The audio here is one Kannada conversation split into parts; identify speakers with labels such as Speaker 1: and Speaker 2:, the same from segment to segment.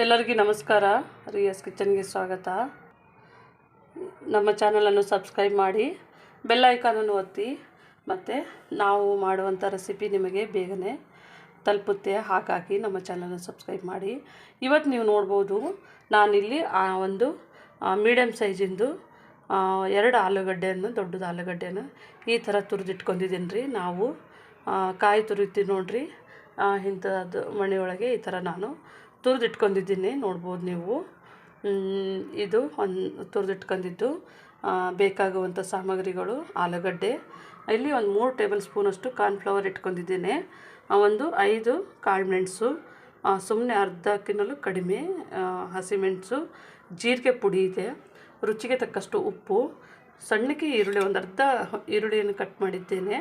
Speaker 1: ಎಲ್ಲರಿಗೂ ನಮಸ್ಕಾರ. ರಿಯಾಸ್ ಕಿಚನ್ಗೆ ಸ್ವಾಗತ. ನಮ್ಮ ಚಾನಲನ್ನು ಸಬ್ಸ್ಕ್ರೈಬ್ ಮಾಡಿ, ಬೆಲ್ ಐಕಾನನ್ನು ಒತ್ತಿ, ಮತ್ತು ನಾವು ಮಾಡುವಂಥ ರೆಸಿಪಿ ನಿಮಗೆ ಬೇಗನೆ ತಲುಪುತ್ತೆ. ಹಾಗಾಗಿ ನಮ್ಮ ಚಾನಲನ್ನು ಸಬ್ಸ್ಕ್ರೈಬ್ ಮಾಡಿ. ಇವತ್ತು ನೀವು ನೋಡ್ಬೋದು, ನಾನಿಲ್ಲಿ ಒಂದು ಮೀಡಿಯಮ್ ಸೈಜಿಂದು 2 ಆಲೂಗಡ್ಡೆಯನ್ನು, ದೊಡ್ಡದು ಆಲೂಗಡ್ಡೆಯನ್ನು ಈ ಥರ ತುರಿದಿಟ್ಕೊಂಡಿದ್ದೀನಿ ರೀ. ನಾವು ಕಾಯಿ ತುರಿತೀವಿ ನೋಡ್ರಿ, ಇಂಥದ್ದು ಮನೆಯೊಳಗೆ ಈ ಥರ ನಾನು ತುರಿದಿಟ್ಕೊಂಡಿದ್ದೀನಿ. ನೋಡ್ಬೋದು ನೀವು. ಇದು ತುರಿದಿಟ್ಕೊಂಡಿದ್ದು ಬೇಕಾಗುವಂಥ ಸಾಮಗ್ರಿಗಳು: ಆಲೂಗಡ್ಡೆ, ಇಲ್ಲಿ ಒಂದು 3 ಟೇಬಲ್ ಸ್ಪೂನಷ್ಟು ಕಾರ್ನ್ಫ್ಲವರ್ ಇಟ್ಕೊಂಡಿದ್ದೀನಿ, ಒಂದು 5 ಕಾಳುಮೆಣಸು, ಸುಮ್ಮನೆ ಅರ್ಧಕ್ಕಿಂತಲೂ ಕಡಿಮೆ ಹಸಿಮೆಣಸು, ಜೀರಿಗೆ ಪುಡಿ ಇದೆ, ರುಚಿಗೆ ತಕ್ಕಷ್ಟು ಉಪ್ಪು, ಸಣ್ಣಕ್ಕೆ ಈರುಳ್ಳಿ, ಒಂದು ಅರ್ಧ ಈರುಳ್ಳಿಯನ್ನು ಕಟ್ ಮಾಡಿದ್ದೇನೆ,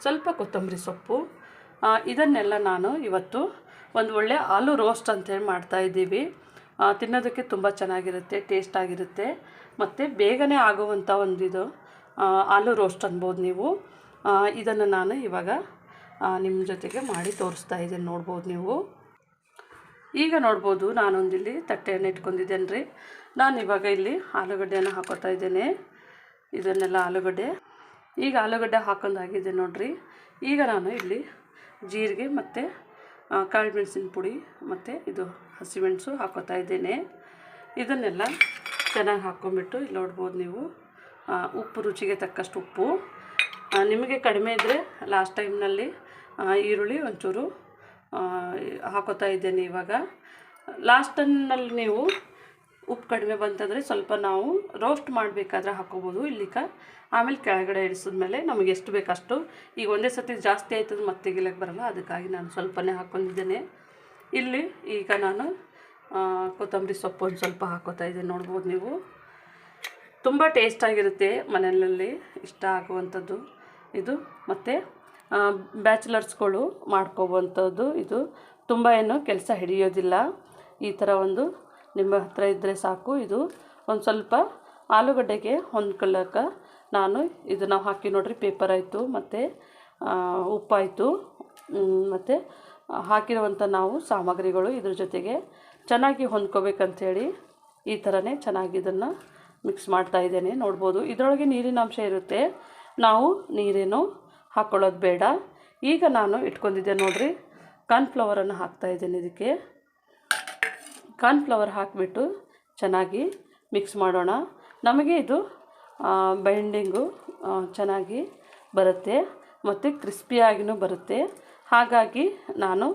Speaker 1: ಸ್ವಲ್ಪ ಕೊತ್ತಂಬರಿ ಸೊಪ್ಪು. ಇದನ್ನೆಲ್ಲ ನಾನು ಇವತ್ತು ಒಂದು ಒಳ್ಳೆ ಆಲೂ ರೋಸ್ಟ್ ಅಂತೇಳಿ ಮಾಡ್ತಾಯಿದ್ದೀವಿ. ತಿನ್ನೋದಕ್ಕೆ ತುಂಬ ಚೆನ್ನಾಗಿರುತ್ತೆ, ಟೇಸ್ಟ್ ಆಗಿರುತ್ತೆ, ಮತ್ತು ಬೇಗನೆ ಆಗುವಂಥ ಇದು ಆಲೂ ರೋಸ್ಟ್ ಅನ್ಬೋದು ನೀವು. ಇದನ್ನು ನಾನು ಇವಾಗ ನಿಮ್ಮ ಜೊತೆಗೆ ಮಾಡಿ ತೋರಿಸ್ತಾ ಇದ್ದೀನಿ. ನೋಡ್ಬೋದು ನೀವು. ಈಗ ನೋಡ್ಬೋದು, ನಾನೊಂದಿಲ್ಲಿ ತಟ್ಟೆಯನ್ನು ಇಟ್ಕೊಂಡಿದ್ದೇನೆ ರೀ. ನಾನು ಇವಾಗ ಇಲ್ಲಿ ಆಲೂಗಡ್ಡೆಯನ್ನು ಹಾಕೋತಾ ಇದ್ದೇನೆ. ಇದನ್ನೆಲ್ಲ ಈಗ ಆಲೂಗಡ್ಡೆ ಹಾಕೊಂಡಾಗಿದೆ ನೋಡ್ರಿ. ಈಗ ನಾನು ಇಲ್ಲಿ ಜೀರಿಗೆ ಮತ್ತು ಕಾಳುಮೆಣಸಿನ ಪುಡಿ ಮತ್ತು ಇದು ಹಸಿಮೆಣಸು ಹಾಕೋತಾ ಇದ್ದೇನೆ. ಇದನ್ನೆಲ್ಲ ಚೆನ್ನಾಗಿ ಹಾಕ್ಕೊಂಬಿಟ್ಟು ಇಲ್ಲಿ ನೋಡ್ಬೋದು ನೀವು. ಉಪ್ಪು, ರುಚಿಗೆ ತಕ್ಕಷ್ಟು ಉಪ್ಪು. ನಿಮಗೆ ಕಡಿಮೆ ಇದ್ದರೆ ಲಾಸ್ಟ್ ಟೈಮ್ನಲ್ಲಿ ಈರುಳ್ಳಿ ಒಂಚೂರು ಹಾಕೋತಾ ಇದ್ದೇನೆ. ಇವಾಗ ಲಾಸ್ಟ್ ಟೈಮ್ನಲ್ಲಿ ನೀವು ಉಪ್ಪು ಕಡಿಮೆ ಬಂತಂದರೆ ಸ್ವಲ್ಪ ನಾವು ರೋಸ್ಟ್ ಮಾಡಬೇಕಾದ್ರೆ ಹಾಕ್ಕೋಬೋದು. ಆಮೇಲೆ ಕೆಳಗಡೆ ಇಳಿಸಿದ್ಮೇಲೆ ನಮಗೆ ಎಷ್ಟು ಬೇಕಷ್ಟು. ಈಗ ಒಂದೇ ಸತಿ ಜಾಸ್ತಿ ಆಯ್ತದೆ ಮತ್ತೆ ತೆಗಿಲಕ್ಕೆ ಬರೋಲ್ಲ, ಅದಕ್ಕಾಗಿ ನಾನು ಸ್ವಲ್ಪನೇ ಹಾಕ್ಕೊಂಡಿದ್ದೇನೆ. ಇಲ್ಲಿ ಈಗ ನಾನು ಕೊತ್ತಂಬರಿ ಸೊಪ್ಪು ಒಂದು ಸ್ವಲ್ಪ ಹಾಕೋತಾ ಇದ್ದೇನೆ. ನೋಡ್ಬೋದು ನೀವು. ತುಂಬ ಟೇಸ್ಟಾಗಿರುತ್ತೆ, ಮನೆಯಲ್ಲಿ ಇಷ್ಟ ಆಗುವಂಥದ್ದು ಇದು. ಮತ್ತು ಬ್ಯಾಚುಲರ್ಸ್ಗಳು ಮಾಡ್ಕೋವಂಥದ್ದು ಇದು. ತುಂಬ ಏನು ಕೆಲಸ ಹಿಡಿಯೋದಿಲ್ಲ. ಈ ಥರ ಒಂದು ನಿಮ್ಮ ಹತ್ರ ಇದ್ದರೆ ಸಾಕು. ಇದು ಒಂದು ಸ್ವಲ್ಪ ಆಲೂಗಡ್ಡೆಗೆ ಹೊಂದ್ಕೊಳ್ಳೋಕೆ ನಾನು ಇದನ್ನು ಹಾಕಿ ನೋಡ್ರಿ. ಪೇಪರ್ ಆಯಿತು, ಮತ್ತು ಉಪ್ಪಾಯಿತು, ಮತ್ತು ಹಾಕಿರುವಂಥ ನಾವು ಸಾಮಗ್ರಿಗಳು ಇದ್ರ ಜೊತೆಗೆ ಚೆನ್ನಾಗಿ ಹೊಂದ್ಕೋಬೇಕಂಥೇಳಿ ಈ ಥರನೇ ಚೆನ್ನಾಗಿ ಇದನ್ನು ಮಿಕ್ಸ್ ಮಾಡ್ತಾ ಇದ್ದೇನೆ. ನೋಡ್ಬೋದು, ಇದರೊಳಗೆ ನೀರಿನ ಅಂಶ ಇರುತ್ತೆ, ನಾವು ನೀರೇನು ಹಾಕ್ಕೊಳ್ಳೋದು ಬೇಡ. ಈಗ ನಾನು ಇಟ್ಕೊಂಡಿದ್ದೆ ನೋಡ್ರಿ, ಕಾರ್ನ್ಫ್ಲವರನ್ನು ಹಾಕ್ತಾಯಿದ್ದೇನೆ. ಇದಕ್ಕೆ ಕಾರ್ನ್ಫ್ಲವರ್ ಹಾಕಿಬಿಟ್ಟು ಚೆನ್ನಾಗಿ ಮಿಕ್ಸ್ ಮಾಡೋಣ. ನಮಗೆ ಇದು ಬೈಂಡಿಂಗು ಚೆನ್ನಾಗಿ ಬರುತ್ತೆ, ಮತ್ತು ಕ್ರಿಸ್ಪಿಯಾಗಿಯೂ ಬರುತ್ತೆ. ಹಾಗಾಗಿ ನಾನು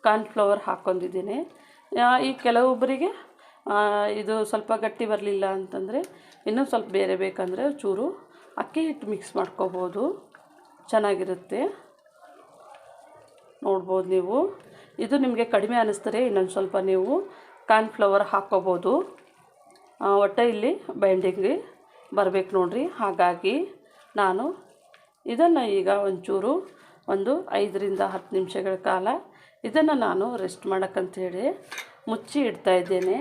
Speaker 1: ಕಾರ್ನ್ಫ್ಲವರ್ ಹಾಕ್ಕೊಂಡಿದ್ದೀನಿ. ಈ ಕೆಲವೊಬ್ಬರಿಗೆ ಇದು ಸ್ವಲ್ಪ ಗಟ್ಟಿ ಬರಲಿಲ್ಲ ಅಂತಂದರೆ ಇನ್ನೂ ಸ್ವಲ್ಪ ಬೇರೆ ಬೇಕಂದರೆ ಚೂರು ಅಕ್ಕಿ ಹಿಟ್ಟು ಮಿಕ್ಸ್ ಮಾಡ್ಕೋಬೋದು, ಚೆನ್ನಾಗಿರುತ್ತೆ. ನೋಡ್ಬೋದು ನೀವು. ಇದು ನಿಮಗೆ ಕಡಿಮೆ ಅನ್ನಿಸ್ತಾರೆ ಇನ್ನೊಂದು ಸ್ವಲ್ಪ ನೀವು ಕಾರ್ನ್ಫ್ಲವರ್ ಹಾಕ್ಕೋಬೋದು. ಒಟ್ಟು ಇಲ್ಲಿ ಬೈಂಡಿಂಗ್ ಬರಬೇಕು ನೋಡ್ರಿ. ಹಾಗಾಗಿ ನಾನು ಇದನ್ನು ಈಗ ಒಂಚೂರು ಒಂದು 5 ರಿಂದ 10 ನಿಮಿಷಗಳ ಕಾಲ ಇದನ್ನು ನಾನು ರೆಸ್ಟ್ ಮಾಡೋಕ್ಕಂಥೇಳಿ ಮುಚ್ಚಿ ಇಡ್ತಾಯಿದ್ದೇನೆ.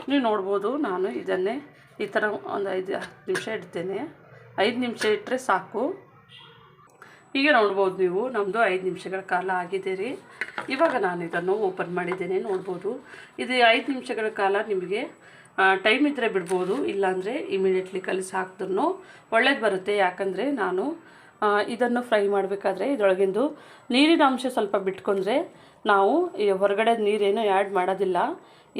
Speaker 1: ನೀವು ನೋಡ್ಬೋದು, ನಾನು ಇದನ್ನೇ ಈ ಥರ ಒಂದು 5-10 ನಿಮಿಷ ಇಡ್ತೇನೆ. 5 ನಿಮಿಷ ಇಟ್ಟರೆ ಸಾಕು. ಈಗ ನೋಡ್ಬೋದು ನೀವು, ನಮ್ಮದು 5 ನಿಮಿಷಗಳ ಕಾಲ ಆಗಿದೆ ರೀ. ಇವಾಗ ನಾನು ಇದನ್ನು ಓಪನ್ ಮಾಡಿದ್ದೇನೆ. ನೋಡ್ಬೋದು, ಇದು 5 ನಿಮಿಷಗಳ ಕಾಲ ನಿಮಗೆ ಟೈಮ್ ಇದ್ದರೆ ಬಿಡ್ಬೋದು, ಇಲ್ಲಾಂದರೆ ಇಮಿಡಿಯೇಟ್ಲಿ ಕಲಿಸಿ ಹಾಕಿದ್ರೂ ಒಳ್ಳೇದು ಬರುತ್ತೆ. ಯಾಕಂದರೆ ನಾನು ಇದನ್ನು ಫ್ರೈ ಮಾಡಬೇಕಾದ್ರೆ ಇದರೊಳಗಿಂದು ನೀರಿನ ಅಂಶ ಸ್ವಲ್ಪ ಬಿಟ್ಕೊಂಡ್ರೆ ನಾವು ಹೊರಗಡೆ ನೀರೇನು ಆ್ಯಡ್ ಮಾಡೋದಿಲ್ಲ.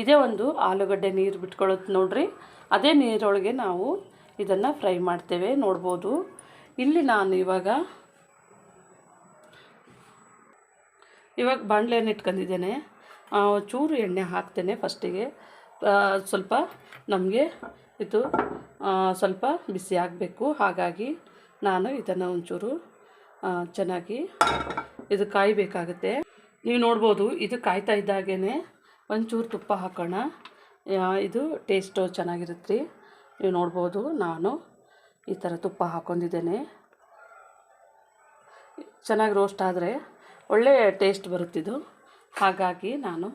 Speaker 1: ಇದೇ ಒಂದು ಆಲೂಗಡ್ಡೆ ನೀರು ಬಿಟ್ಕೊಳ್ಳೋದು ನೋಡ್ರಿ, ಅದೇ ನೀರೊಳಗೆ ನಾವು ಇದನ್ನು ಫ್ರೈ ಮಾಡ್ತೇವೆ. ನೋಡ್ಬೋದು, ಇಲ್ಲಿ ನಾನು ಇವಾಗ ಬಾಣಲೆಯನ್ನು ಇಟ್ಕೊಂಡಿದ್ದೇನೆ. ಚೂರು ಎಣ್ಣೆ ಹಾಕ್ತೇನೆ ಫಸ್ಟಿಗೆ. ಸ್ವಲ್ಪ ನಮಗೆ ಇದು ಸ್ವಲ್ಪ ಬಿಸಿ ಆಗಬೇಕು. ಹಾಗಾಗಿ ನಾನು ಇದನ್ನು ಒಂಚೂರು ಚೆನ್ನಾಗಿ ಇದು ಕಾಯಬೇಕಾಗುತ್ತೆ. ನೀವು ನೋಡ್ಬೋದು, ಇದು ಕಾಯ್ತಾ ಇದ್ದಾಗೇ ಒಂಚೂರು ತುಪ್ಪ ಹಾಕೋಣ. ಇದು ಟೇಸ್ಟು ಚೆನ್ನಾಗಿರುತ್ತೆ ರೀ. ನೀವು ನೋಡ್ಬೋದು, ನಾನು ಈ ಥರ ತುಪ್ಪ ಹಾಕ್ಕೊಂಡಿದ್ದೇನೆ. ಚೆನ್ನಾಗಿ ರೋಸ್ಟ್ ಆದರೆ ಒಳ್ಳೆಯ ಟೇಸ್ಟ್ ಬರುತ್ತಿದ್ದು, ಹಾಗಾಗಿ ನಾನು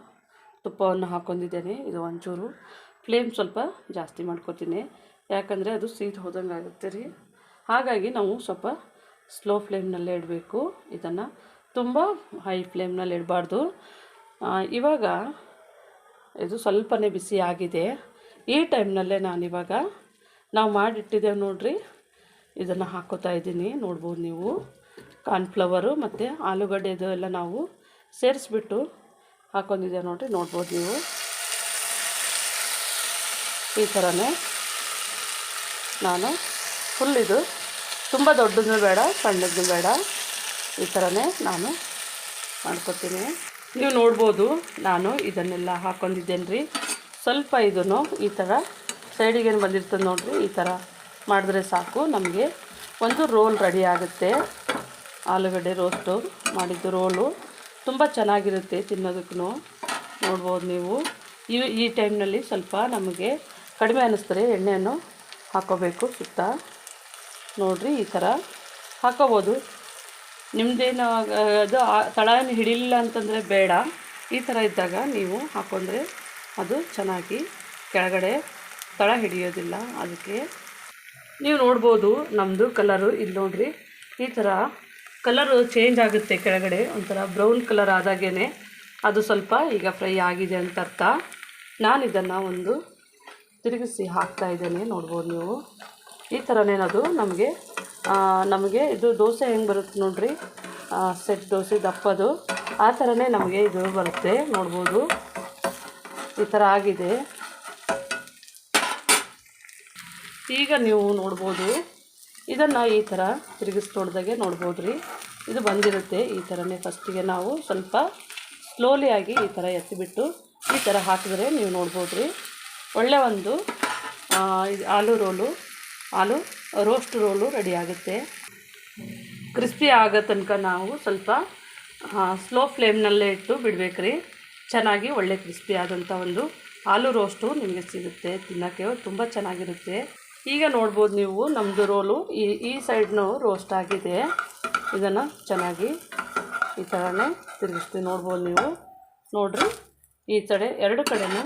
Speaker 1: ತುಪ್ಪವನ್ನು ಹಾಕ್ಕೊಂಡಿದ್ದೇನೆ. ಇದು ಒಂಚೂರು ಫ್ಲೇಮ್ ಸ್ವಲ್ಪ ಜಾಸ್ತಿ ಮಾಡ್ಕೊತೀನಿ, ಯಾಕಂದರೆ ಅದು ಸೀದು ಹೋದಂಗೆ ಆಗುತ್ತೆ ರೀ. ಹಾಗಾಗಿ ನಾವು ಸ್ವಲ್ಪ ಸ್ಲೋ ಫ್ಲೇಮ್ನಲ್ಲೇ ಇಡಬೇಕು. ಇದನ್ನು ತುಂಬ ಹೈ ಫ್ಲೇಮ್ನಲ್ಲಿ ಇಡಬಾರ್ದು. ಇವಾಗ ಇದು ಸ್ವಲ್ಪನೇ ಬಿಸಿ ಆಗಿದೆ. ಈ ಟೈಮ್ನಲ್ಲೇ ನಾನಿವಾಗ ನಾವು ಮಾಡಿಟ್ಟಿದ್ದೇವೆ ನೋಡಿರಿ, ಇದನ್ನು ಹಾಕ್ಕೋತಾ ಇದ್ದೀನಿ. ನೋಡ್ಬೋದು ನೀವು ಕಾರ್ನ್ಫ್ಲವರು ಮತ್ತು ಆಲೂಗಡ್ಡೆದು ಎಲ್ಲ ನಾವು ಸೇರಿಸ್ಬಿಟ್ಟು ಹಾಕ್ಕೊಂಡಿದ್ದೇವೆ ನೋಡಿರಿ. ನೋಡ್ಬೋದು ನೀವು ಈ ಥರನೇ ನಾನು ಫುಲ್ ಇದು ತುಂಬ ದೊಡ್ಡದೂ ಬೇಡ ಸಣ್ಣದೂ ಬೇಡ, ಈ ಥರನೇ ನಾನು ಮಾಡ್ಕೊತೀನಿ. ನೀವು ನೋಡ್ಬೋದು ನಾನು ಇದನ್ನೆಲ್ಲ ಹಾಕ್ಕೊಂಡಿದ್ದೇನೆ ರೀ. ಸ್ವಲ್ಪ ಇದನ್ನು ಈ ಥರ ಸೈಡಿಗೇನು ಬಂದಿರ್ತದೆ ನೋಡಿರಿ, ಈ ಥರ ಮಾಡಿದ್ರೆ ಸಾಕು, ನಮಗೆ ಒಂದು ರೋಲ್ ರೆಡಿ ಆಗುತ್ತೆ. ಆಲೂಗಡ್ಡೆ ರೋಸ್ಟು ಮಾಡಿದ್ದು ರೋಲು ತುಂಬ ಚೆನ್ನಾಗಿರುತ್ತೆ ತಿನ್ನೋದಕ್ಕೂ. ನೋಡ್ಬೋದು ನೀವು ಈ ಟೈಮ್ನಲ್ಲಿ ಸ್ವಲ್ಪ ನಮಗೆ ಕಡಿಮೆ ಅನ್ನಿಸ್ತಾರೆ, ಎಣ್ಣೆಯನ್ನು ಹಾಕ್ಕೋಬೇಕು ಸುತ್ತ. ನೋಡಿರಿ ಈ ಥರ ಹಾಕ್ಕೋಬೋದು. ನಿಮ್ಮದೇನು ಅದು ತಳ ಹಿಡಿಲಿಲ್ಲ ಅಂತಂದರೆ ಬೇಡ, ಈ ಥರ ಇದ್ದಾಗ ನೀವು ಹಾಕ್ಕೊಂಡ್ರೆ ಅದು ಚೆನ್ನಾಗಿ ಕೆಳಗಡೆ ತಳ ಹಿಡಿಯೋದಿಲ್ಲ. ಅದಕ್ಕೆ ನೀವು ನೋಡ್ಬೋದು ನಮ್ಮದು ಕಲರು ಇಲ್ಲಿ ನೋಡಿರಿ, ಈ ಥರ ಕಲರು ಚೇಂಜ್ ಆಗುತ್ತೆ ಕೆಳಗಡೆ, ಒಂಥರ ಬ್ರೌನ್ ಕಲರ್ ಆದಾಗೇ ಅದು ಸ್ವಲ್ಪ ಈಗ ಫ್ರೈ ಆಗಿದೆ ಅಂತ ಅರ್ಥ. ನಾನು ಇದನ್ನು ಒಂದು ತಿರುಗಿಸಿ ಹಾಕ್ತಾಯಿದ್ದೇನೆ. ನೋಡ್ಬೋದು ನೀವು ಈ ಥರನೇ ಅದು ನಮಗೆ ಇದು ದೋಸೆ ಹೆಂಗೆ ಬರುತ್ತೆ ನೋಡಿರಿ, ಸೆಟ್ ದೋಸೆ ದಪ್ಪದು, ಆ ಥರನೇ ನಮಗೆ ಇದು ಬರುತ್ತೆ. ನೋಡ್ಬೋದು ಈ ಥರ ಆಗಿದೆ. ಈಗ ನೀವು ನೋಡ್ಬೋದು ಇದನ್ನು ಈ ಥರ ತಿರುಗಿಸಿ ನೋಡಿದಾಗೆ ನೋಡ್ಬೋದು ರೀ, ಇದು ಬಂದಿರುತ್ತೆ. ಈ ಥರನೇ ಫಸ್ಟಿಗೆ ನಾವು ಸ್ವಲ್ಪ ಸ್ಲೋಲಿಯಾಗಿ ಈ ಥರ ಎತ್ತಿಬಿಟ್ಟು ಈ ಥರ ಹಾಕಿದ್ರೆ ನೀವು ನೋಡ್ಬೋದು ರೀ, ಒಳ್ಳೆ ಒಂದು ಆಲೂ ರೋಸ್ಟ್ ರೋಲು ರೆಡಿ ಆಗುತ್ತೆ. ಕ್ರಿಸ್ಪಿ ಆಗೋ ತನಕ ನಾವು ಸ್ವಲ್ಪ ಸ್ಲೋ ಫ್ಲೇಮ್ನಲ್ಲೇ ಇಟ್ಟು ಬಿಡಬೇಕ್ರಿ. ಚೆನ್ನಾಗಿ ಒಳ್ಳೆ ಕ್ರಿಸ್ಪಿ ಆದಂಥ ಒಂದು ಆಲೂ ರೋಸ್ಟು ನಿಮಗೆ ಸಿಗುತ್ತೆ, ತಿನ್ನೋಕ್ಕೆ ತುಂಬ ಚೆನ್ನಾಗಿರುತ್ತೆ. ಈಗ ನೋಡ್ಬೋದು ನೀವು ನಮ್ಮದು ರೋಲು ಈ ಸೈಡ್ನೂ ರೋಸ್ಟ್ ಆಗಿದೆ. ಇದನ್ನು ಚೆನ್ನಾಗಿ ಈ ಥರನೇ ತಿರುಗಿಸ್ತೀವಿ. ನೋಡ್ಬೋದು ನೀವು ನೋಡಿರಿ, ಈ ಕಡೆ ಎರಡು ಕಡೆನೂ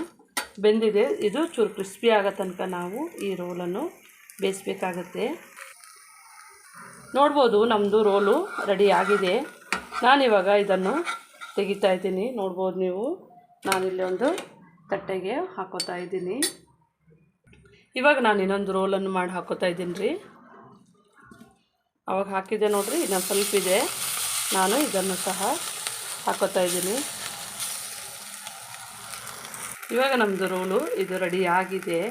Speaker 1: ಬೆಂದಿದೆ. ಇದು ಚೂರು ಕ್ರಿಸ್ಪಿ ಆಗೋ ತನಕ ನಾವು ಈ ರೋಲನ್ನು ಬೇಯಿಸ್ಬೇಕಾಗತ್ತೆ. ನೋಡ್ಬೋದು ನಮ್ಮದು ರೋಲು ರೆಡಿ ಆಗಿದೆ. ನಾನಿವಾಗ ಇದನ್ನು ತೆಗಿತಾ ಇದ್ದೀನಿ. ನೋಡ್ಬೋದು ನೀವು, ನಾನಿಲ್ಲಿ ಒಂದು ತಟ್ಟೆಗೆ ಹಾಕೋತಾ ಇದ್ದೀನಿ. ಇವಾಗ ನಾನು ಇನ್ನೊಂದು ರೋಲನ್ನು ಮಾಡಿ ಹಾಕೋತಾ ಇದ್ದೀನಿ ರೀ. ಅವಾಗ ಹಾಕಿದ್ದೆ ನೋಡಿರಿ, ಇನ್ನೊಂದು ಸ್ವಲ್ಪ ಇದೆ, ನಾನು ಇದನ್ನು ಸಹ ಹಾಕೋತಾ ಇದ್ದೀನಿ. ಇವಾಗ ನಮ್ಮದು ರೋಲು ಇದು ರೆಡಿ ಆಗಿದೆ.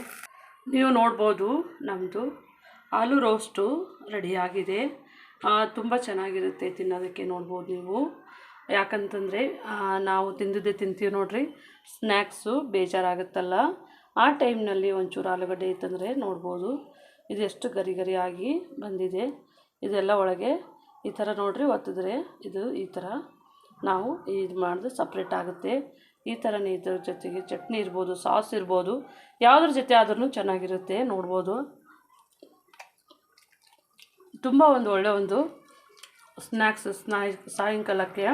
Speaker 1: ನೀವು ನೋಡ್ಬೋದು ನಮ್ಮದು ಆಲೂ ರೋಸ್ಟು ರೆಡಿ ಆಗಿದೆ. ತುಂಬ ಚೆನ್ನಾಗಿರುತ್ತೆ ತಿನ್ನೋದಕ್ಕೆ. ನೋಡ್ಬೋದು ನೀವು, ಯಾಕಂತಂದರೆ ನಾವು ತಿಂದಿದ್ದೇ ತಿಂತೀವಿ ನೋಡಿರಿ, ಸ್ನ್ಯಾಕ್ಸು ಬೇಜಾರಾಗುತ್ತಲ್ಲ, ಆ ಟೈಮ್ನಲ್ಲಿ ಒಂಚೂರು ಆಲೂಗಡ್ಡೆ ಇತ್ತಂದರೆ ನೋಡ್ಬೋದು ಇದು ಎಷ್ಟು ಗರಿ ಗರಿಯಾಗಿ ಬಂದಿದೆ. ಇದೆಲ್ಲ ಒಳಗೆ ಈ ಥರ ನೋಡಿರಿ ಒತ್ತಿದ್ರೆ ಇದು ಈ ಥರ ನಾವು ಇದು ಮಾಡಿದ್ರೆ ಸಪ್ರೇಟ್ ಆಗುತ್ತೆ. ಈ ಥರನೇ ಇದ್ರ ಜೊತೆಗೆ ಚಟ್ನಿ ಇರ್ಬೋದು, ಸಾಸ್ ಇರ್ಬೋದು, ಯಾವುದ್ರ ಜೊತೆ ಆದ್ರೂ ಚೆನ್ನಾಗಿರುತ್ತೆ. ನೋಡ್ಬೋದು ತುಂಬ ಒಳ್ಳೆ ಒಂದು ಸ್ನ್ಯಾಕ್ಸ್ ಸಾಯಂಕಾಲಕ್ಕೆ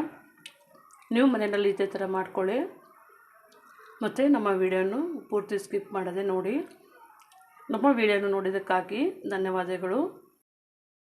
Speaker 1: ನೀವು ಮನೆಯಲ್ಲಿ ಇದೇ ಥರ ಮಾಡ್ಕೊಳ್ಳಿ. ಮತ್ತು ನಮ್ಮ ವಿಡಿಯೋನು ಪೂರ್ತಿ ಸ್ಕಿಪ್ ಮಾಡದೆ ನೋಡಿ. ನಮ್ಮ ವಿಡಿಯೋನು ನೋಡಿದ್ದಕ್ಕಾಗಿ ಧನ್ಯವಾದಗಳು.